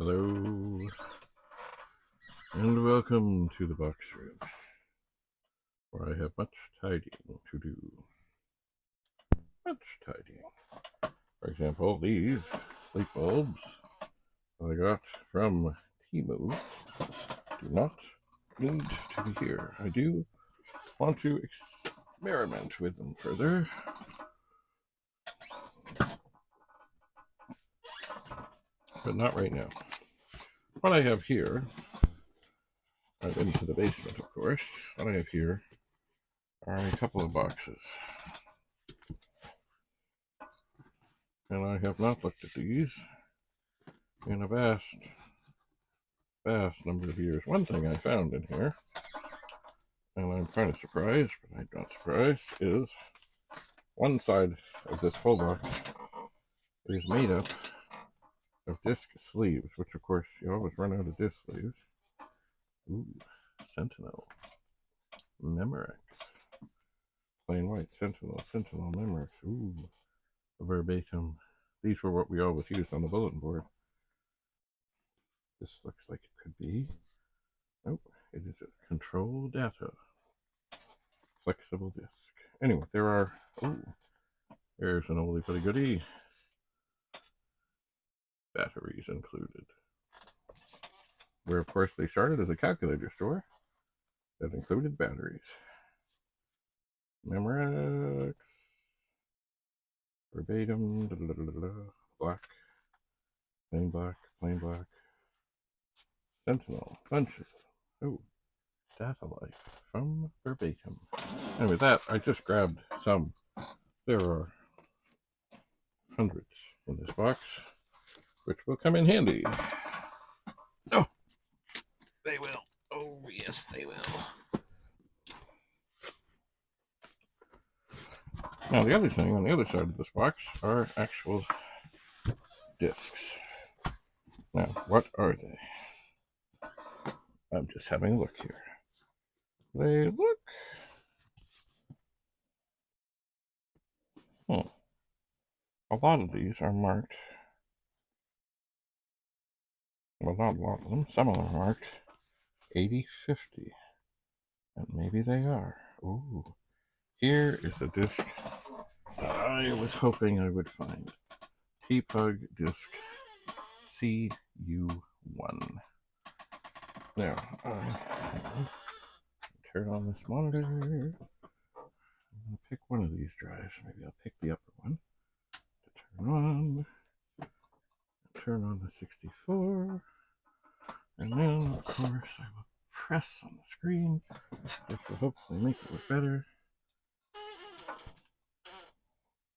Hello, and welcome to the box room, where I have much tidying to do. Much tidying. For example, these light bulbs that I got from TPUG do not need to be here. I do want to experiment with them further. But not right now. What I have here, I've been to the basement, of course. What I have here are a couple of boxes. And I have not looked at these in a vast number of years. One thing I found in here, and I'm kind of surprised, but I'm not surprised, is one side of this whole box is made up of disc sleeves, which of course you always run out of disc sleeves. Ooh, Sentinel, Memorex, plain white, Sentinel, Memorex. Ooh, verbatim. These were what we always used on the bulletin board. This looks like it could be. Nope, it is a control data. Flexible disc. Anyway, there's an oldie but a goodie. Batteries included. Where, of course, they started as a calculator store that included batteries. Memorex. Verbatim. Black. Plain black. Plain black. Sentinel. Bunches. Oh. Data life from verbatim. And with that, I just grabbed some. There are hundreds in this box, which will come in handy. Oh, they will. Oh, yes, they will. Now, the other thing on the other side of this box are actual discs. Now, what are they? I'm just having a look here. They look... A lot of these are marked. Well, not a lot of them. Some of them are marked 8050. And maybe they are. Ooh. Here is the disc that I was hoping I would find. TPUG disc CU1. Now, turn on this monitor. I'm going to pick one of these drives. Maybe I'll pick the upper one to turn on. Turn on the 64. And then, of course, I will press on the screen, which will hopefully make it look better.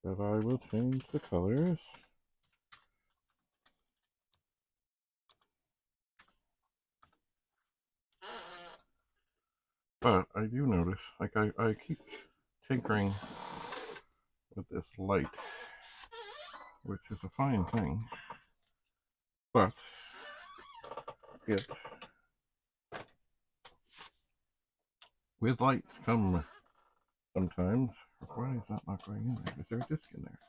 But I will change the colors. But I do notice, like I keep tinkering with this light, which is a fine thing, but with lights come sometimes. Why is that not going in there? Is there a disc in there?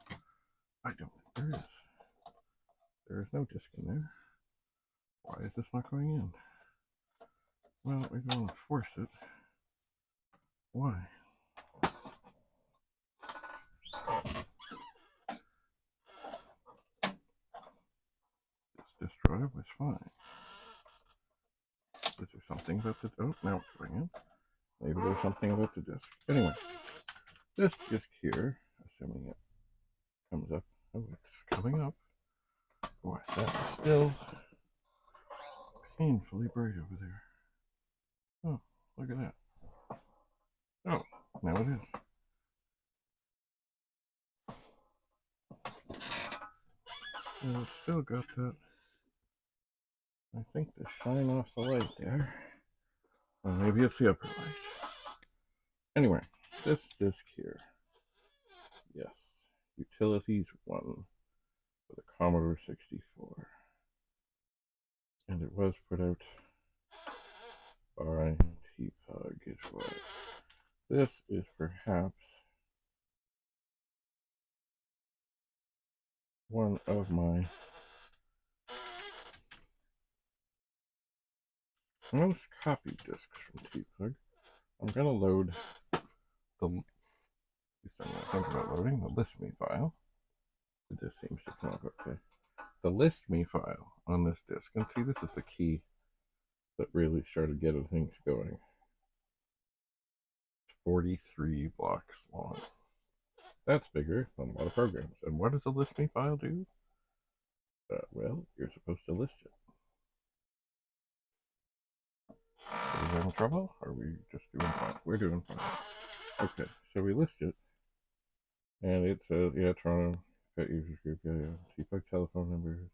I don't think there is. There is no disc in there. Why is this not going in? Well, we don't want to force it. Why? This drive was fine. Is there something about the... Oh, now it's going in. Maybe there's something about the disc. Anyway, this disc here, assuming it comes up. Oh, it's coming up. Boy, that's still painfully bright over there. Oh, look at that. Oh, now it is. And it's still got that, I think, the shine off the light there. Or maybe it's the upper light. Anyway, this disc here. Yes, Utilities 1 for the Commodore 64. And it was put out by TPUG, it was. This is perhaps one of my most copied discs from TPUG. I'm going to load the, at least I'm going to think about loading the list.me file. This seems to come up okay. The list.me file on this disk, and see, this is the key that really started getting things going. 43 blocks long. That's bigger than a lot of programs. And what does a list.me file do? Well, you're supposed to list it. Are we having trouble? Or are we just doing fine? We're doing fine. Okay, so we list it. And it says, yeah, Toronto, pet users group, yeah. TPUG telephone numbers,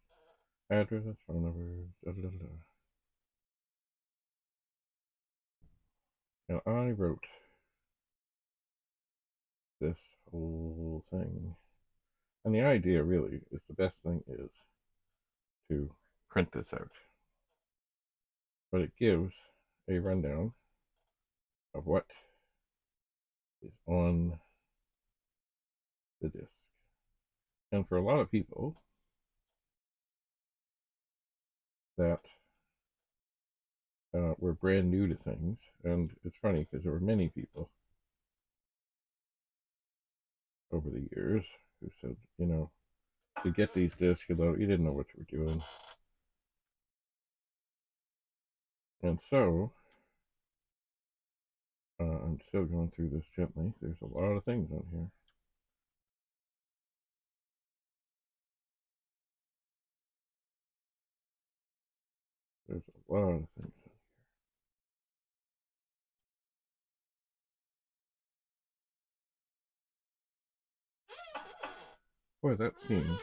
address, phone numbers, da da da da. Now I wrote this whole thing. And the idea really is the best thing is to print this out. But it gives a rundown of what is on the disk. And for a lot of people that were brand new to things, and it's funny because there were many people over the years who said, you know, to get these discs, you didn't know what you were doing. And so, I'm still going through this gently. There's a lot of things on here. There's a lot of things on here. Boy, that seems...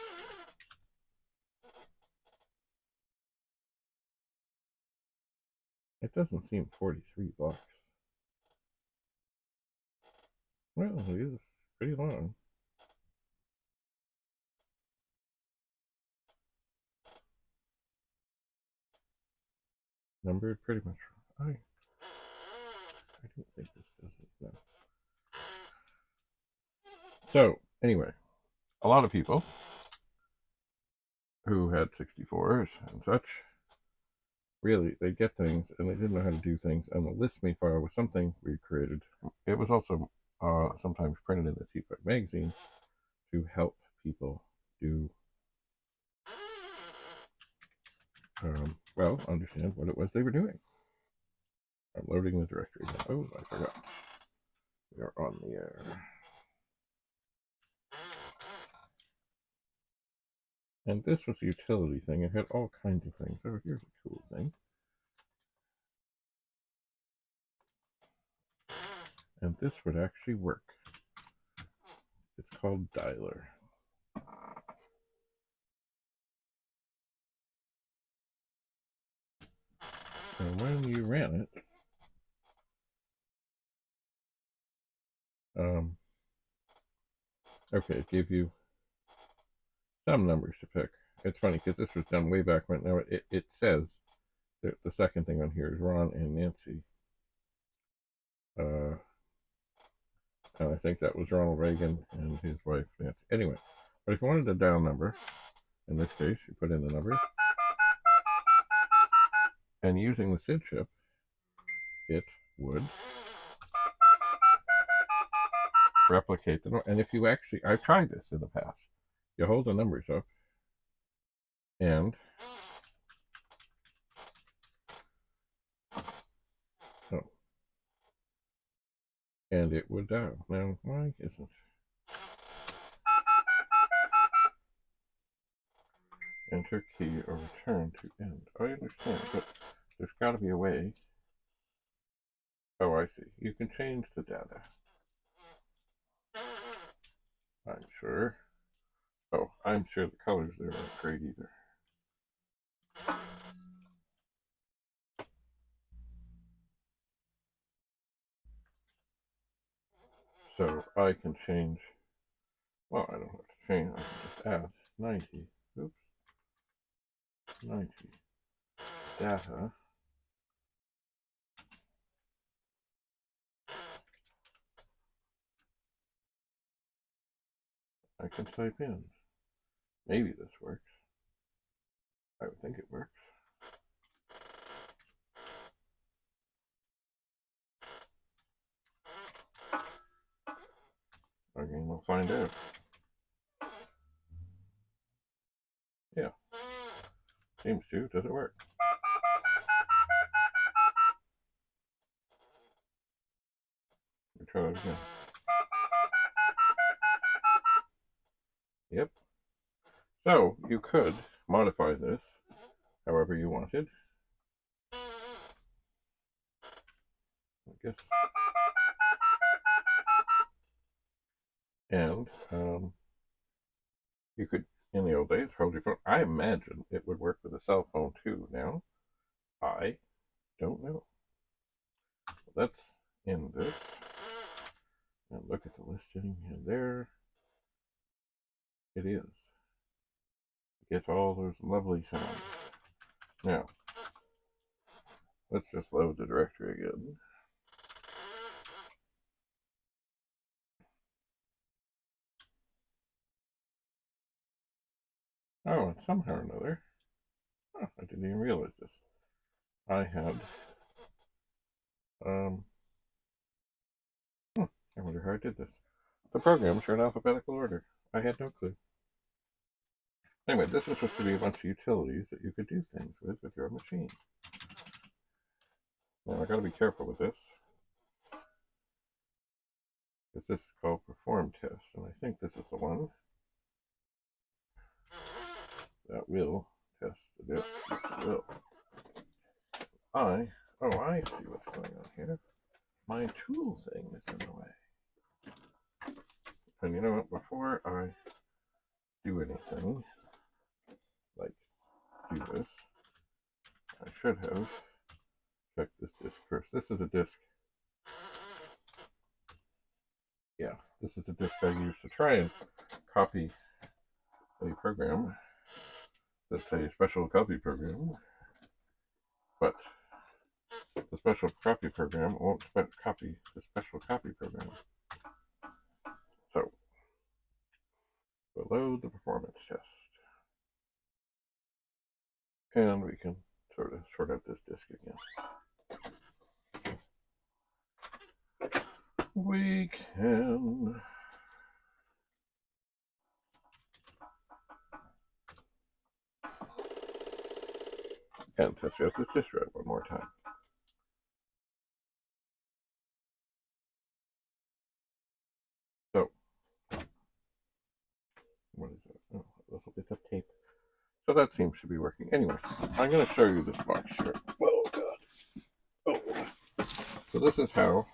It doesn't seem 43 blocks. Well, it is pretty long. Numbered pretty much. I don't think this does it. No. So, anyway, a lot of people who had 64s and such, really, they get things and they didn't know how to do things. And the list.me file was something we created. It was also sometimes printed in the TPUG magazine to help people do, well, understand what it was they were doing. I'm loading the directory now. Oh, I forgot. We are on the air. And this was a utility thing. It had all kinds of things. Oh, here's a cool thing. And this would actually work. It's called Dialer. And when you ran it, okay, it gave you some numbers to pick. It's funny because this was done way back when. Now it says that the second thing on here is Ron and Nancy. And I think that was Ronald Reagan and his wife Nancy. Anyway, but if you wanted a dial number, in this case, you put in the number, and using the SID chip, it would replicate the number. And if you actually, I've tried this in the past. You hold the numbers up, and and it would dial. Now, why isn't enter key or return to end? I understand, but there's got to be a way. Oh, I see. You can change the data. I'm sure. Oh, I'm sure the colors there aren't great either. So I can change. Well, I don't have to change. I can just add 90. Oops. 90. Data. I can type in. Maybe this works. I would think it works. Seems to. Does it work? Let me try that again. Yep. So, you could modify this however you wanted. I guess. And you could, in the old days, hold your phone. I imagine it would work with a cell phone too now. I don't know. Let's end this. And look at the listing, and there it is. Get all those lovely sounds. Now, let's just load the directory again. Oh, and somehow or another, I didn't even realize this. I had, I wonder how I did this. The programs are in alphabetical order. I had no clue. Anyway, this is supposed to be a bunch of utilities that you could do things with your machine. Now, I gotta be careful with this, because this is called perform test, and I think this is the one that will test the disk. It will. I see what's going on here. My tool thing is in the way. And you know what, before I do anything, like do this, I should have checked this disk first. This is a disk. Yeah, this is the disk I use to try and copy a program that's a special copy program, but the special copy program won't copy the special copy program. So, we'll load the performance test. And we can sort out this disk again. We can and test out this disk drive one more time. So, what is that? Oh, a little bit of tape. So that seems to be working. Anyway, I'm going to show you this box here. Oh, God. Oh. So this is how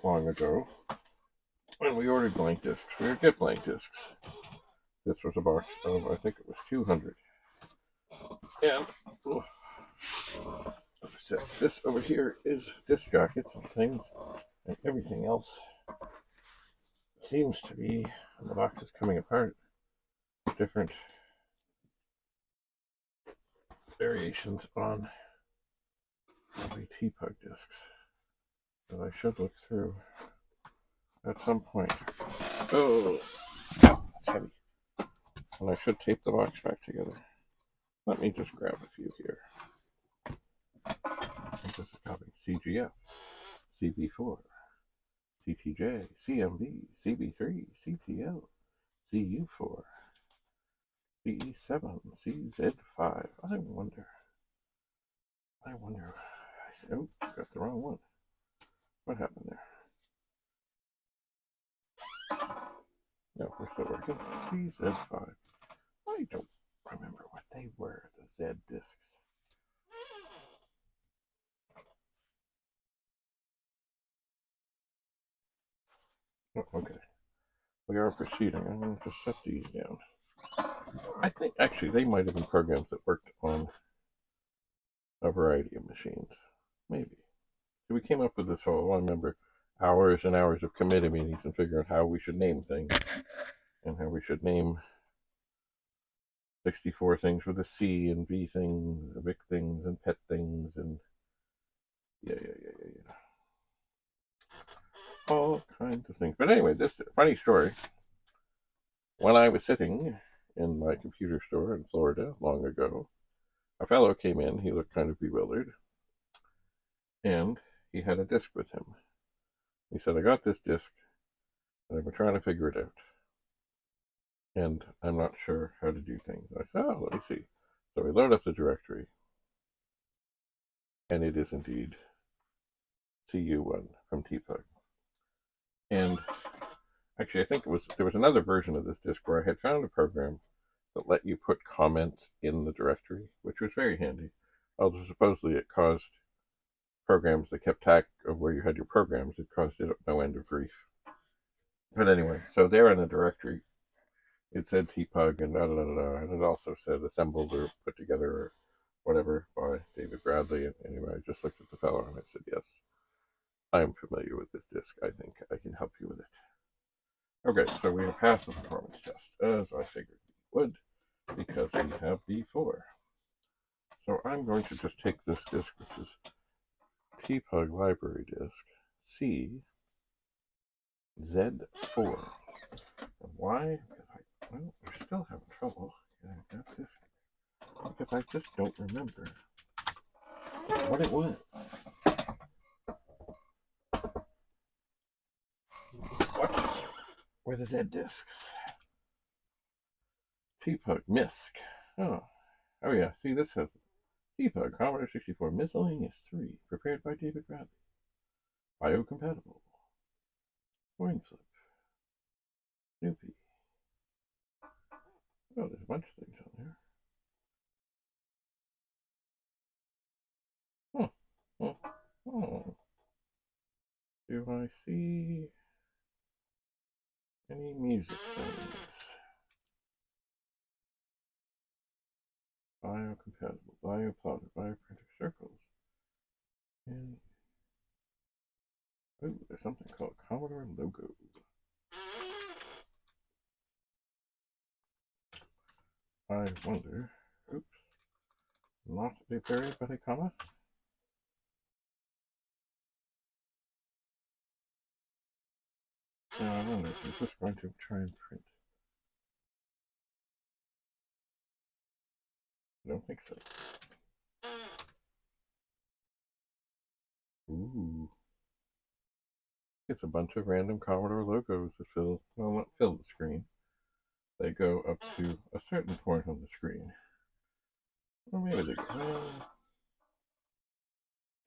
long ago, when we ordered blank discs, we would get blank discs. This was a box of, I think it was 200. And, as I said, this over here is disc jackets and things, and everything else seems to be, and the box is coming apart, different variations on the TPUG discs that I should look through at some point. Oh, that's heavy. And I should tape the box back together. Let me just grab a few here. This is copy CGF, CB4, CTJ, CMB, CB3, CTL, CU4, CE7, CZ5. I wonder. Oh, got the wrong one. What happened there? No, we're still working. CZ5. I don't remember what they were, the Z discs. Oh, okay. We are proceeding. I'm going to just set these down. I think, actually, they might have been programs that worked on a variety of machines. Maybe. So we came up with this whole, I remember, hours and hours of committee meetings and figuring out how we should name things. And how we should name 64 things with a C and V things, Vic things and pet things, and yeah. All kinds of things. But anyway, this funny story. When I was sitting in my computer store in Florida long ago, a fellow came in. He looked kind of bewildered, and he had a disc with him. He said, I got this disc, and I've been trying to figure it out, and I'm not sure how to do things. I said, oh, let me see. So we load up the directory, and it is indeed CU1 from TPUG. And actually, I think there was another version of this disk where I had found a program that let you put comments in the directory, which was very handy. Although supposedly it caused programs that kept track of where you had your programs, it caused it no end of grief. But anyway, so there in the directory, it said TPUG and and it also said assembled or put together or whatever by David Bradley. And anyway, I just looked at the fellow and I said, yes, I am familiar with this disk. I think I can help you with it. Okay, so we have passed the performance test, as I figured we would, because we have B4. So I'm going to just take this disk, which is TPUG library disk, CZ4. And why? Because we're still having trouble getting that disk, because I just don't remember what it was. What were the Z disks? TPUG MISC. Oh yeah. See, this has TPUG Commodore 64 Miscellaneous 3, prepared by David Bradley. Biocompatible. Coin flip. Snoopy. Oh, there's a bunch of things on there. Oh. Do I see any music things? Biocompatible, bioplotter, bioprinter circles. And oh, there's something called Commodore logo. I wonder. Oops. Not a period, but a comma. Now I wonder, is this going to try and print? I don't think so. Ooh. It's a bunch of random Commodore logos that fill, well, not fill the screen. They go up to a certain point on the screen. Or maybe they go.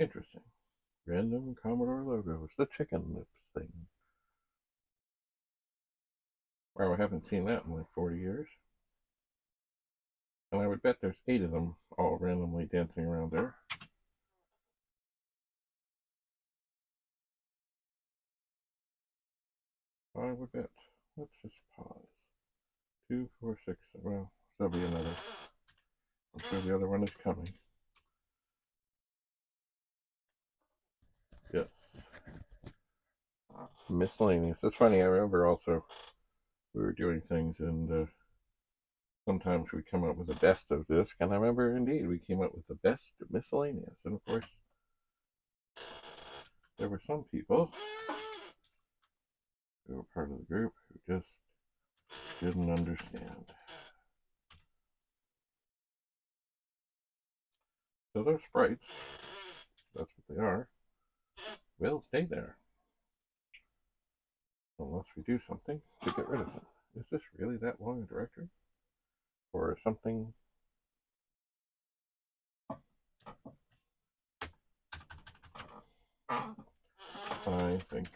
Interesting. Random Commodore logos. The chicken lips thing. Wow, I haven't seen that in like 40 years. And I would bet there's 8 of them all randomly dancing around there. I would bet. Let's just pause. 2, 4, 6. Well, there'll be another. I'm sure the other one is coming. Yes. Miscellaneous. It's funny, I remember also we were doing things and sometimes we come up with the best of this, and I remember indeed we came up with the best of miscellaneous. And of course, there were some people who were part of the group who just didn't understand. So those sprites, that's what they are, will stay there. Unless we do something to get rid of them. Is this really that long a directory? Or something? I think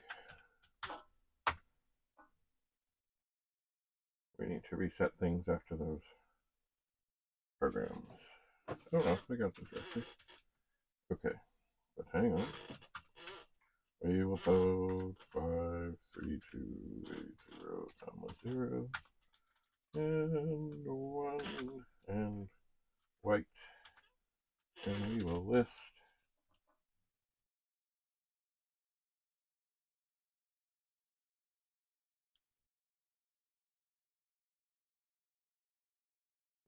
we need to reset things after those programs. Oh no, we got the directory. Okay, but hang on. We will load 53280, 0, and 1 and white, and we will list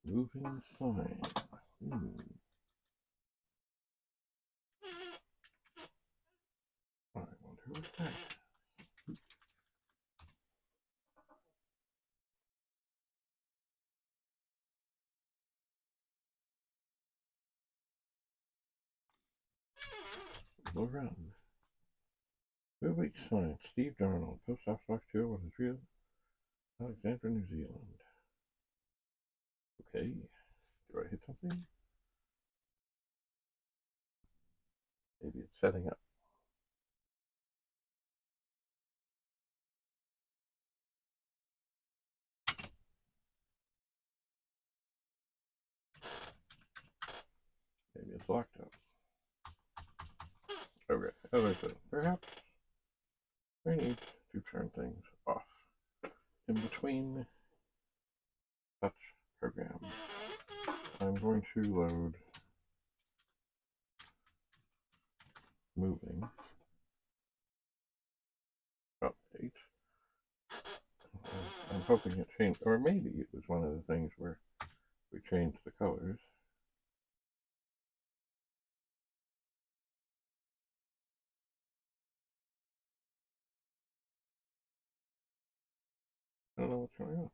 moving sign. I wonder what that is. We'll run. Moving sign. Steve Darnold. Post Office Box 213, Alexandra, New Zealand. Okay. Do I hit something? Maybe it's setting up. Maybe it's locked up. Okay, as I said, perhaps I need to turn things off in between such programs. I'm going to load moving update. I'm hoping it changed, or maybe it was one of the things where we changed the colors. I don't know what's going on.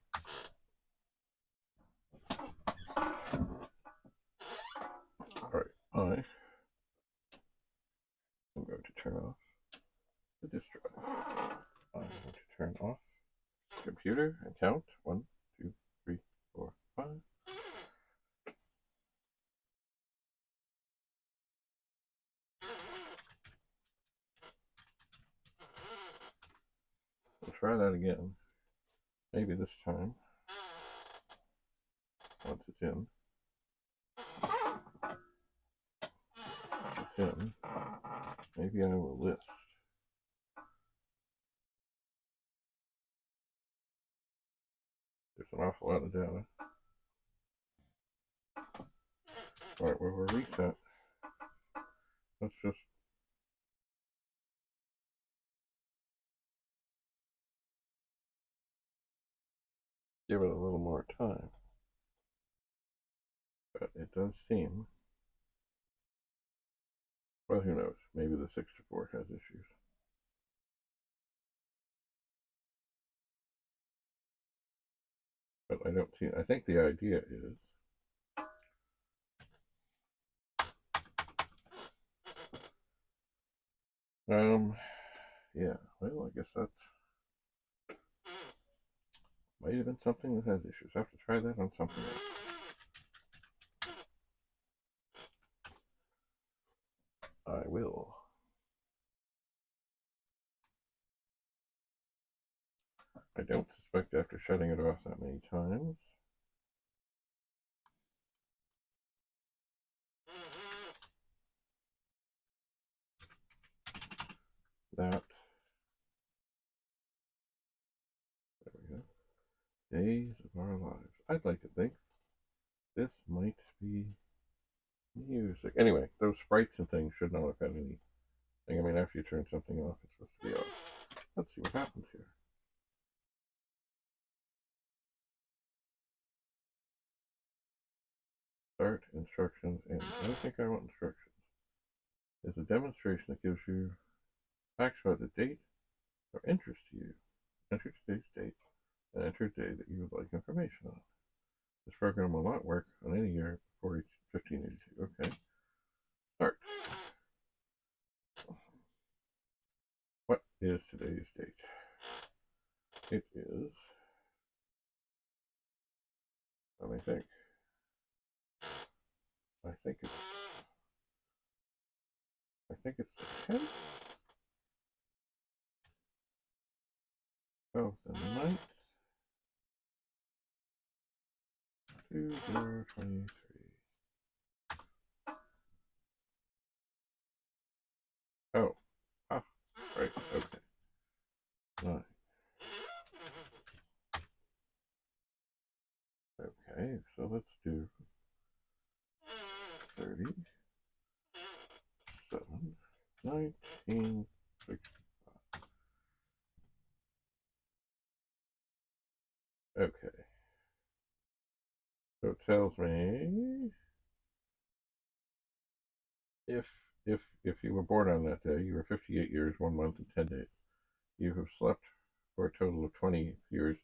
Alright, I'm going to turn off the disk drive. I'm going to turn off the computer and count 1, 2, 3, 4, 5. We'll try that again. Maybe this time, once it's in, maybe I will list. There's an awful lot of data. Alright, well, we'll reset. Let's just give it a little more time. But it does seem, well, who knows? Maybe the 64 has issues. But I don't see, I think the idea is yeah, well, I guess that's might have been something that has issues. I have to try that on something else. I will. I don't suspect after shutting it off that many times that, there we go, days of our lives. I'd like to think this might be music. Anyway, those sprites and things should not have had anything. I mean, after you turn something off, it's supposed to be off. Let's see what happens here. Start instructions, and I don't think I want instructions. It's a demonstration that gives you facts about the date of interest to you. Enter today's date and enter a day that you would like information on. This program will not work on any year before 1582. Okay. Start. What is today's date? It is, let me think. I think it's the 10th of the 9th, 2023. Oh, ah, right, okay. 9. Okay, so let's do 30, 7, 1965. Okay. So it tells me if you were born on that day, you were 58 years, 1 month, and 10 days. You have slept for a total of 20 years,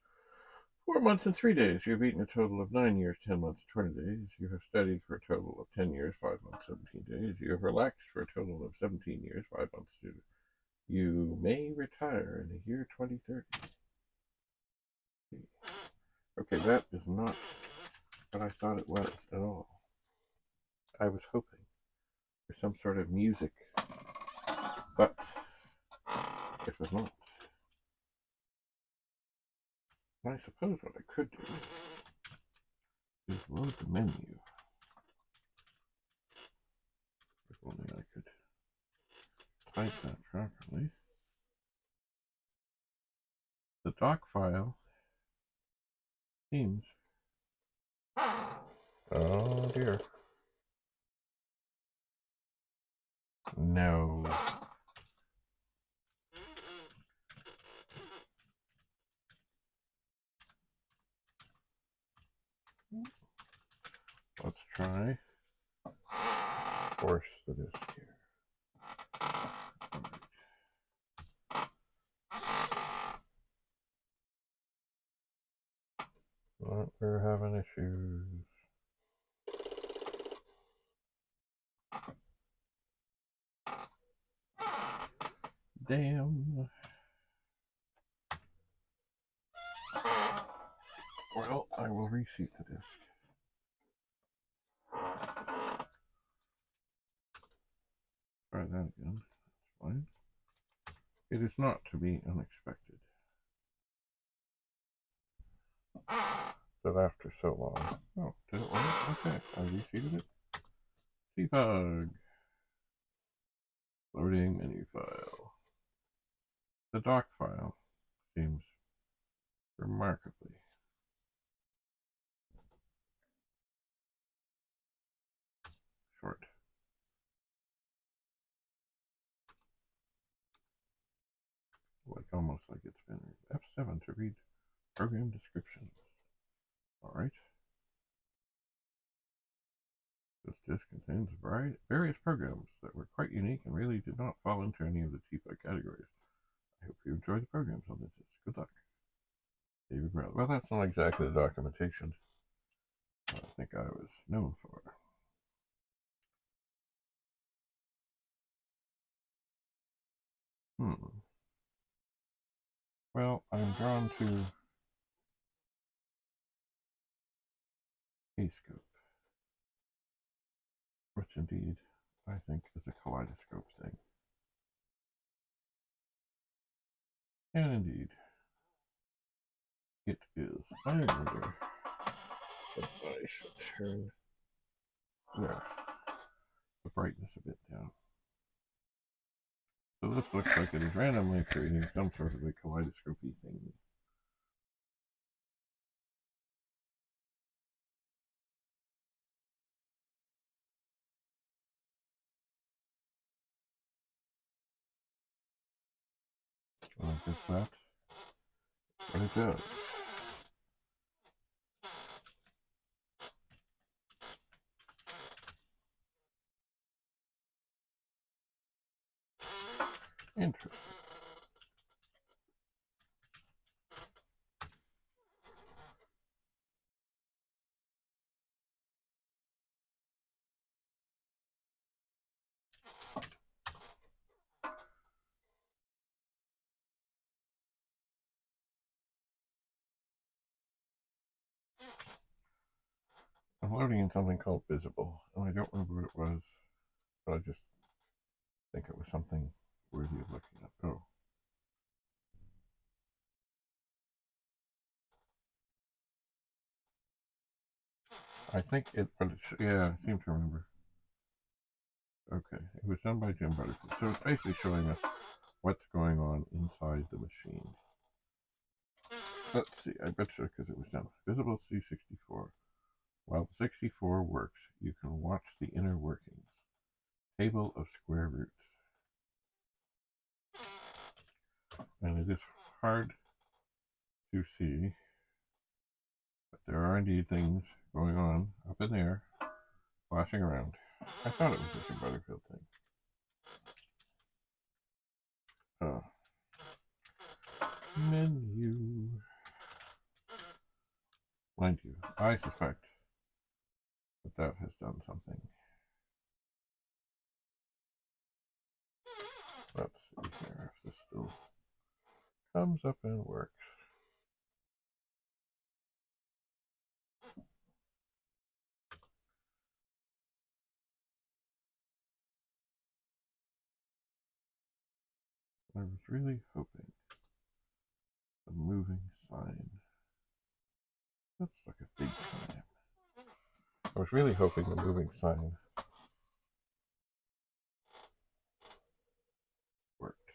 4 months, and 3 days. You have eaten a total of 9 years, 10 months, 20 days. You have studied for a total of 10 years, 5 months, 17 days. You have relaxed for a total of 17 years, 5 months, 2 days. You may retire in the year 2030. Okay, that is not what I thought it was at all. I was hoping for some sort of music, but it was not. And I suppose what I could do is load the menu. If only I could type that properly. The doc file seems... Oh dear. No. Let's try force the disk here. Right. We're having issues. Damn. Well, I will reseat the disk. Try that again. That's fine. It is not to be unexpected that after so long... Oh, did it work? Okay, I reseated it. TPUG. Loading menu file. The doc file seems remarkably short. Like almost like it's been F7 to read program descriptions. Alright. This disk contains various programs that were quite unique and really did not fall into any of the TPUG categories. I hope you enjoy the programs on this disk. Good luck. David Brown. Well, that's not exactly the documentation I think I was known for. Well, I'm drawn to a scope, which indeed I think is a kaleidoscope thing. And indeed, it is. I wonder if I should turn the brightness a bit down. So this looks like it is randomly creating some sort of a kaleidoscopy thing. I guess that's what it does. Interesting. I'm loading in something called Visible, and I don't remember what it was, but I just think it was something worthy of looking at. Oh. I think it, but it yeah, I seem to remember. Okay, it was done by Jim Butterfield. So it's basically showing us what's going on inside the machine. Let's see, I bet you because it was done with Visible C64. While the 64 works, you can watch the inner workings. Table of square roots. And it is hard to see, but there are indeed things going on up in there, flashing around. I thought it was just a Butterfield thing. Menu. Mind you, I suspect that has done something. Let's see here if this still comes up and works. I was really hoping the moving sign. That's like a big sign. I was really hoping the moving sign worked.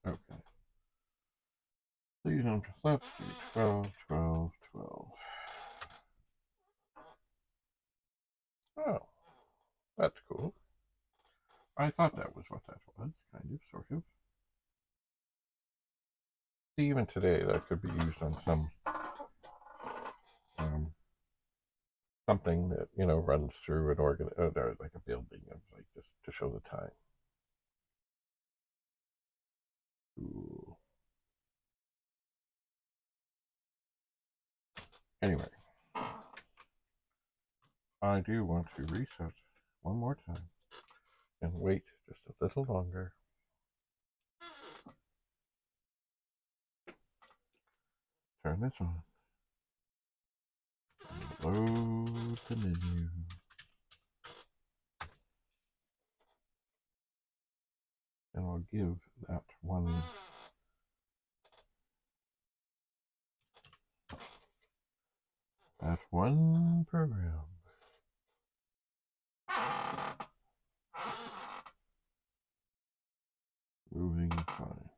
Okay. Please enter. Let's do 12, 12, 12. Oh, that's cool. I thought that was what that was, kind of, sort of. See, even today, that could be used on some something that runs through an organ, like a building, of like just to show the time. Ooh. Anyway, I do want to reset one more time and wait just a little longer. Turn this on. Load the menu. And I'll give that one program. Moving sign.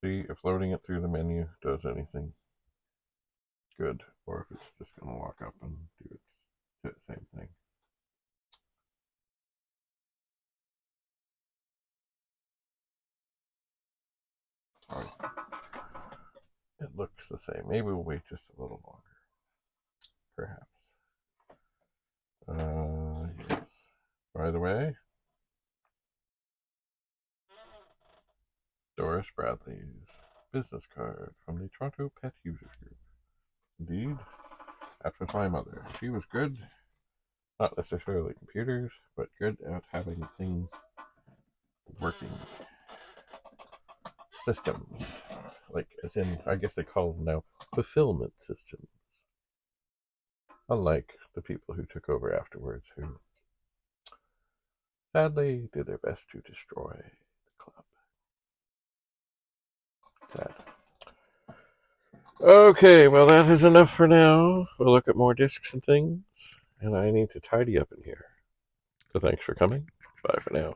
See if loading it through the menu does anything good, or if it's just going to lock up and do its same thing. Sorry. It looks the same. Maybe we'll wait just a little longer. Perhaps. Yes. By the way, Doris Bradley's business card from the Toronto Pet Users Group. Indeed, that was my mother. She was good, not necessarily computers, but good at having things working. Systems. Like, as in, I guess they call them now fulfillment systems. Unlike the people who took over afterwards, who sadly did their best to destroy the club. Sad. Okay, well, that is enough for now. We'll look at more discs and things, and I need to tidy up in here. So thanks for coming. Bye for now.